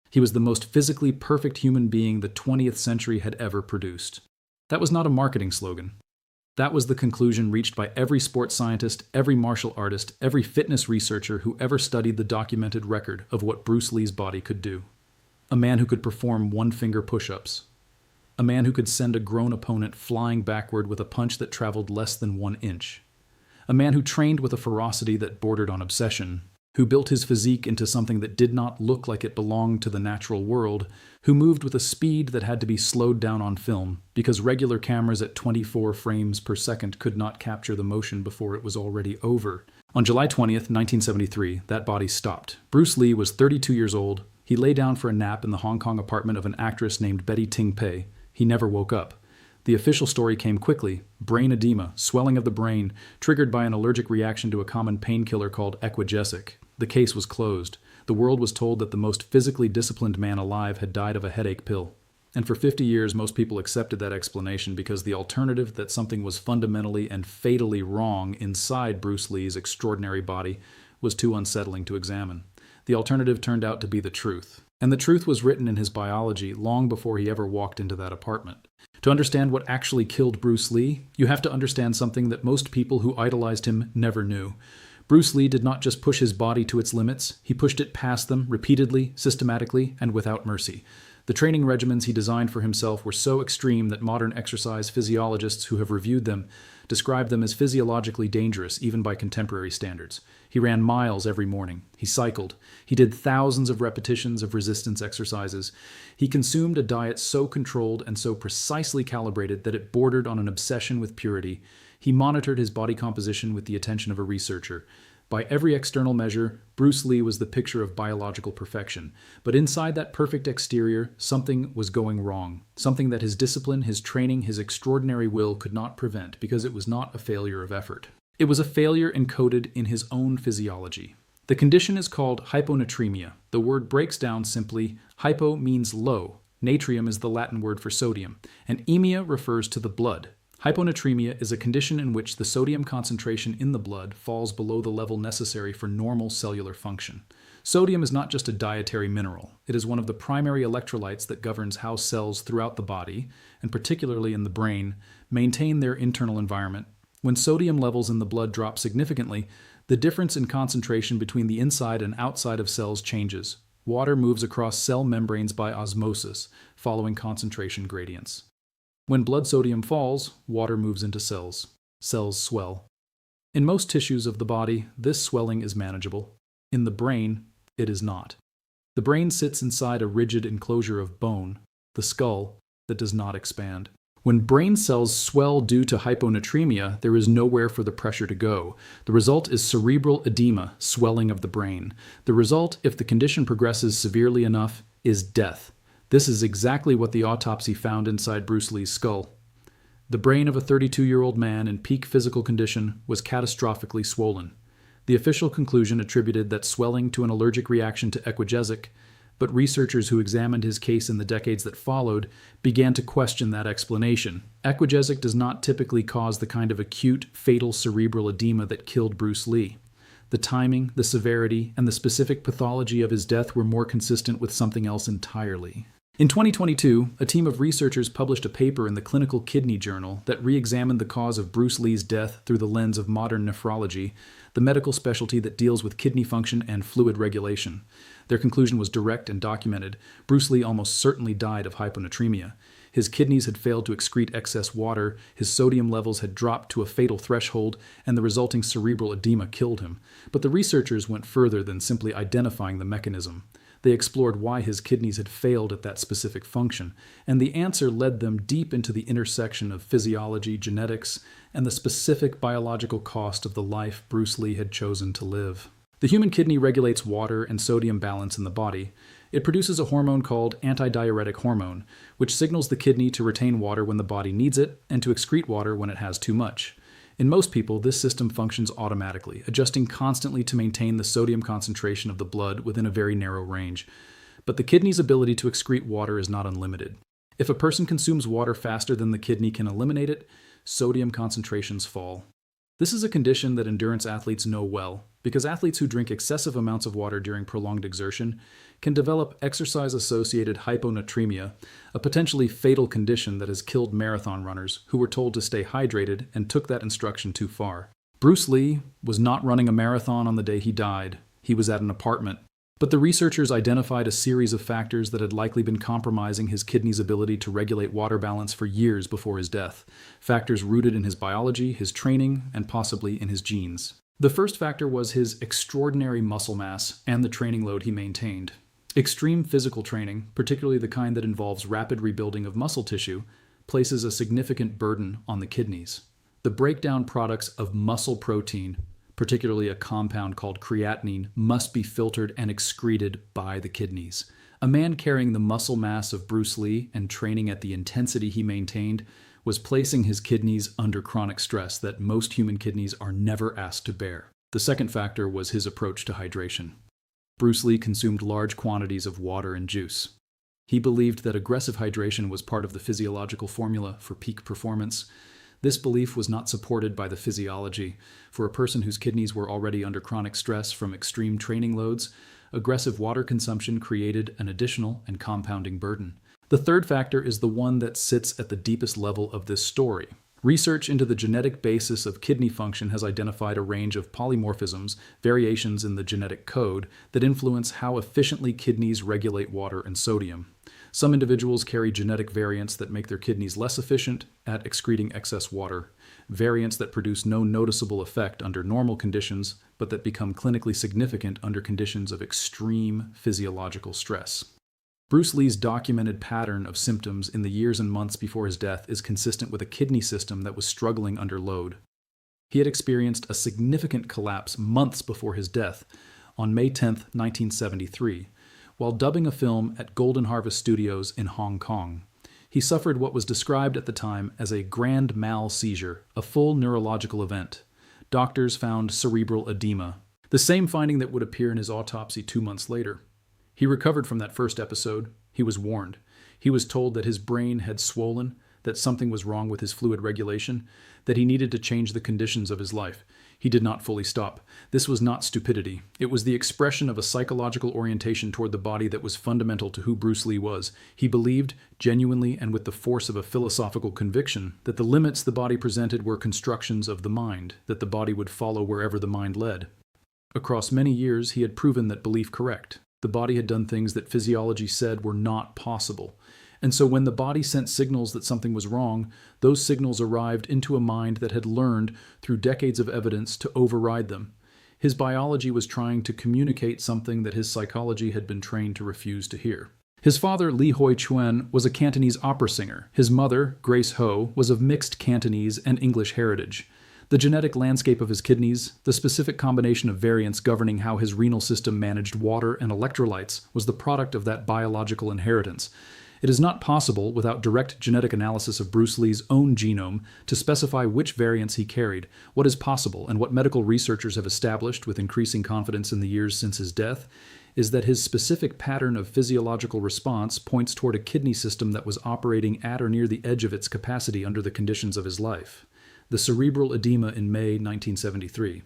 He was the most physically perfect human being the 20th century had ever produced. That was not a marketing slogan. That was the conclusion reached by every sports scientist, every martial artist, every fitness researcher who ever studied the documented record of what Bruce Lee's body could do. A man who could perform one-finger push-ups. A man who could send a grown opponent flying backward with a punch that traveled less than 1 inch. A man who trained with a ferocity that bordered on obsession, who built his physique into something that did not look like it belonged to the natural world, who moved with a speed that had to be slowed down on film because regular cameras at 24 frames per second could not capture the motion before it was already over. On July 20th, 1973, that body stopped. Bruce Lee was 32 years old. He lay down for a nap in the Hong Kong apartment of an actress named Betty Ting Pei. He never woke up. The official story came quickly: brain edema, swelling of the brain, triggered by an allergic reaction to a common painkiller called Equagesic. The case was closed. The world was told that the most physically disciplined man alive had died of a headache pill. And for 50 years, most people accepted that explanation because the alternative, that something was fundamentally and fatally wrong inside Bruce Lee's extraordinary body, was too unsettling to examine. The alternative turned out to be the truth. And the truth was written in his biology long before he ever walked into that apartment. To understand what actually killed Bruce Lee, you have to understand something that most people who idolized him never knew. Bruce Lee did not just push his body to its limits, he pushed it past them repeatedly, systematically, and without mercy. The training regimens he designed for himself were so extreme that modern exercise physiologists who have reviewed them describe them as physiologically dangerous even by contemporary standards. He ran miles every morning. He cycled. He did thousands of repetitions of resistance exercises. He consumed a diet so controlled and so precisely calibrated that it bordered on an obsession with purity. He monitored his body composition with the attention of a researcher. By every external measure, Bruce Lee was the picture of biological perfection. But inside that perfect exterior, something was going wrong. Something that his discipline, his training, his extraordinary will could not prevent because it was not a failure of effort. It was a failure encoded in his own physiology. The condition is called hyponatremia. The word breaks down simply. Hypo means low. Natrium is the Latin word for sodium. And emia refers to the blood. Hyponatremia is a condition in which the sodium concentration in the blood falls below the level necessary for normal cellular function. Sodium is not just a dietary mineral. It is one of the primary electrolytes that governs how cells throughout the body, and particularly in the brain, maintain their internal environment. When sodium levels in the blood drop significantly, the difference in concentration between the inside and outside of cells changes. Water moves across cell membranes by osmosis, following concentration gradients. When blood sodium falls, water moves into cells. Cells swell. In most tissues of the body, this swelling is manageable. In the brain, it is not. The brain sits inside a rigid enclosure of bone, the skull, that does not expand. When brain cells swell due to hyponatremia, there is nowhere for the pressure to go. The result is cerebral edema, swelling of the brain. The result, if the condition progresses severely enough, is death. This is exactly what the autopsy found inside Bruce Lee's skull. The brain of a 32-year-old man in peak physical condition was catastrophically swollen. The official conclusion attributed that swelling to an allergic reaction to Equagesic, but researchers who examined his case in the decades that followed began to question that explanation. Equagesic does not typically cause the kind of acute, fatal cerebral edema that killed Bruce Lee. The timing, the severity, and the specific pathology of his death were more consistent with something else entirely. In 2022, a team of researchers published a paper in the Clinical Kidney Journal that re-examined the cause of Bruce Lee's death through the lens of modern nephrology, the medical specialty that deals with kidney function and fluid regulation. Their conclusion was direct and documented. Bruce Lee almost certainly died of hyponatremia. His kidneys had failed to excrete excess water, his sodium levels had dropped to a fatal threshold, and the resulting cerebral edema killed him. But the researchers went further than simply identifying the mechanism. They explored why his kidneys had failed at that specific function, and the answer led them deep into the intersection of physiology, genetics, and the specific biological cost of the life Bruce Lee had chosen to live. The human kidney regulates water and sodium balance in the body. It produces a hormone called antidiuretic hormone, which signals the kidney to retain water when the body needs it and to excrete water when it has too much. In most people, this system functions automatically, adjusting constantly to maintain the sodium concentration of the blood within a very narrow range. But the kidney's ability to excrete water is not unlimited. If a person consumes water faster than the kidney can eliminate it, sodium concentrations fall. This is a condition that endurance athletes know well, because athletes who drink excessive amounts of water during prolonged exertion can develop exercise-associated hyponatremia, a potentially fatal condition that has killed marathon runners who were told to stay hydrated and took that instruction too far. Bruce Lee was not running a marathon on the day he died. He was at an apartment. But the researchers identified a series of factors that had likely been compromising his kidneys' ability to regulate water balance for years before his death, factors rooted in his biology, his training, and possibly in his genes. The first factor was his extraordinary muscle mass and the training load he maintained. Extreme physical training, particularly the kind that involves rapid rebuilding of muscle tissue, places a significant burden on the kidneys. The breakdown products of muscle protein, particularly a compound called creatinine, must be filtered and excreted by the kidneys. A man carrying the muscle mass of Bruce Lee and training at the intensity he maintained was placing his kidneys under chronic stress that most human kidneys are never asked to bear. The second factor was his approach to hydration. Bruce Lee consumed large quantities of water and juice. He believed that aggressive hydration was part of the physiological formula for peak performance. This belief was not supported by the physiology. For a person whose kidneys were already under chronic stress from extreme training loads, aggressive water consumption created an additional and compounding burden. The third factor is the one that sits at the deepest level of this story. Research into the genetic basis of kidney function has identified a range of polymorphisms, variations in the genetic code, that influence how efficiently kidneys regulate water and sodium. Some individuals carry genetic variants that make their kidneys less efficient at excreting excess water, variants that produce no noticeable effect under normal conditions, but that become clinically significant under conditions of extreme physiological stress. Bruce Lee's documented pattern of symptoms in the years and months before his death is consistent with a kidney system that was struggling under load. He had experienced a significant collapse months before his death on May 10, 1973, while dubbing a film at Golden Harvest Studios in Hong Kong. He suffered what was described at the time as a grand mal seizure, a full neurological event. Doctors found cerebral edema, the same finding that would appear in his autopsy 2 months later. He recovered from that first episode. He was warned. He was told that his brain had swollen, that something was wrong with his fluid regulation, that he needed to change the conditions of his life. He did not fully stop. This was not stupidity. It was the expression of a psychological orientation toward the body that was fundamental to who Bruce Lee was. He believed, genuinely and with the force of a philosophical conviction, that the limits the body presented were constructions of the mind, that the body would follow wherever the mind led. Across many years, he had proven that belief correct. The body had done things that physiology said were not possible. And so when the body sent signals that something was wrong, those signals arrived into a mind that had learned, through decades of evidence, to override them. His biology was trying to communicate something that his psychology had been trained to refuse to hear. His father, Li Hoi Chuen, was a Cantonese opera singer. His mother, Grace Ho, was of mixed Cantonese and English heritage. The genetic landscape of his kidneys, the specific combination of variants governing how his renal system managed water and electrolytes, was the product of that biological inheritance. It is not possible, without direct genetic analysis of Bruce Lee's own genome, to specify which variants he carried. What is possible, and what medical researchers have established with increasing confidence in the years since his death, is that his specific pattern of physiological response points toward a kidney system that was operating at or near the edge of its capacity under the conditions of his life. The cerebral edema in May 1973,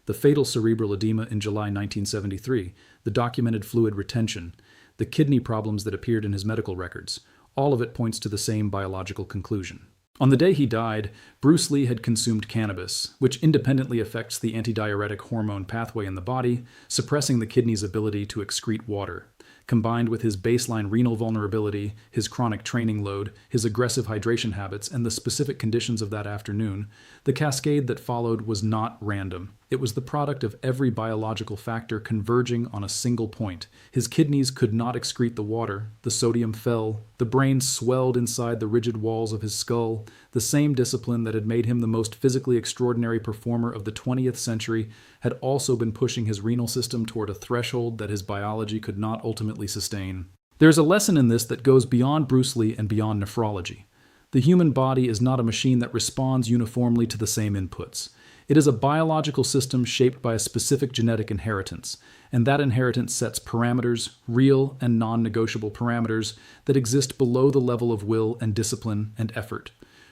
the fatal cerebral edema in July 1973, the documented fluid retention, the kidney problems that appeared in his medical records, all of it points to the same biological conclusion. On the day he died, Bruce Lee had consumed cannabis, which independently affects the antidiuretic hormone pathway in the body, suppressing the kidney's ability to excrete water. Combined with his baseline renal vulnerability, his chronic training load, his aggressive hydration habits, and the specific conditions of that afternoon, the cascade that followed was not random. It was the product of every biological factor converging on a single point. His kidneys could not excrete the water, the sodium fell, the brain swelled inside the rigid walls of his skull. The same discipline that had made him the most physically extraordinary performer of the 20th century had also been pushing his renal system toward a threshold that his biology could not ultimately sustain. There's a lesson in this that goes beyond Bruce Lee and beyond nephrology. The human body is not a machine that responds uniformly to the same inputs. It is a biological system shaped by a specific genetic inheritance, and that inheritance sets parameters, real and non-negotiable parameters, that exist below the level of will and discipline and effort.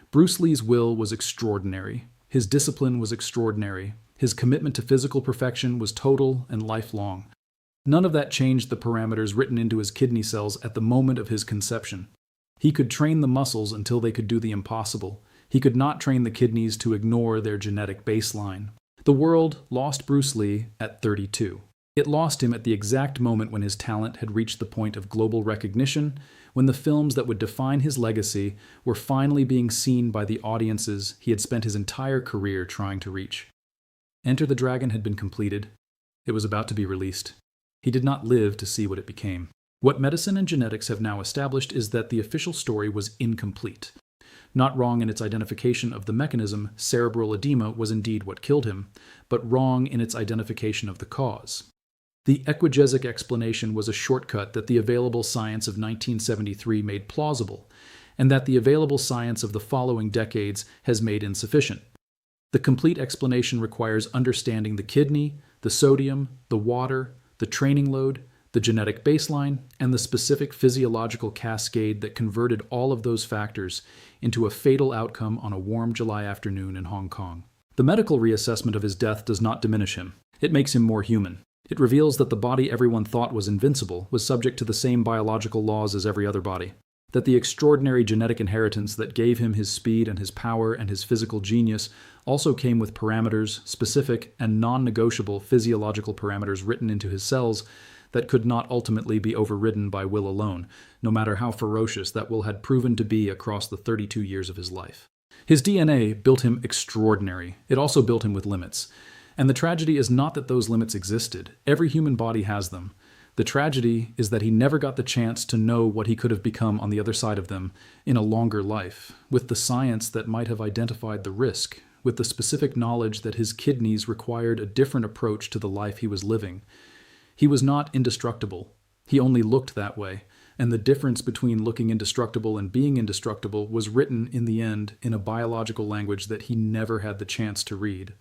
Bruce Lee's will was extraordinary. His discipline was extraordinary. His commitment to physical perfection was total and lifelong. None of that changed the parameters written into his kidney cells at the moment of his conception. He could train the muscles until they could do the impossible. He could not train the kidneys to ignore their genetic baseline. The world lost Bruce Lee at 32. It lost him at the exact moment when his talent had reached the point of global recognition, when the films that would define his legacy were finally being seen by the audiences he had spent his entire career trying to reach. Enter the Dragon had been completed. It was about to be released. He did not live to see what it became. What medicine and genetics have now established is that the official story was incomplete. Not wrong in its identification of the mechanism, cerebral edema was indeed what killed him, but wrong in its identification of the cause. The equigesic explanation was a shortcut that the available science of 1973 made plausible, and that the available science of the following decades has made insufficient. The complete explanation requires understanding the kidney, the sodium, the water, the training load, the genetic baseline, and the specific physiological cascade that converted all of those factors into a fatal outcome on a warm July afternoon in Hong Kong. The medical reassessment of his death does not diminish him. It makes him more human. It reveals that the body everyone thought was invincible was subject to the same biological laws as every other body. That the extraordinary genetic inheritance that gave him his speed and his power and his physical genius also came with parameters, specific and non-negotiable physiological parameters written into his cells that could not ultimately be overridden by will alone, no matter how ferocious that will had proven to be across the 32 years of his life. His DNA built him extraordinary. It also built him with limits. And the tragedy is not that those limits existed. Every human body has them. The tragedy is that he never got the chance to know what he could have become on the other side of them in a longer life, with the science that might have identified the risk, with the specific knowledge that his kidneys required a different approach to the life he was living. He was not indestructible. He only looked that way, and the difference between looking indestructible and being indestructible was written in the end in a biological language that he never had the chance to read.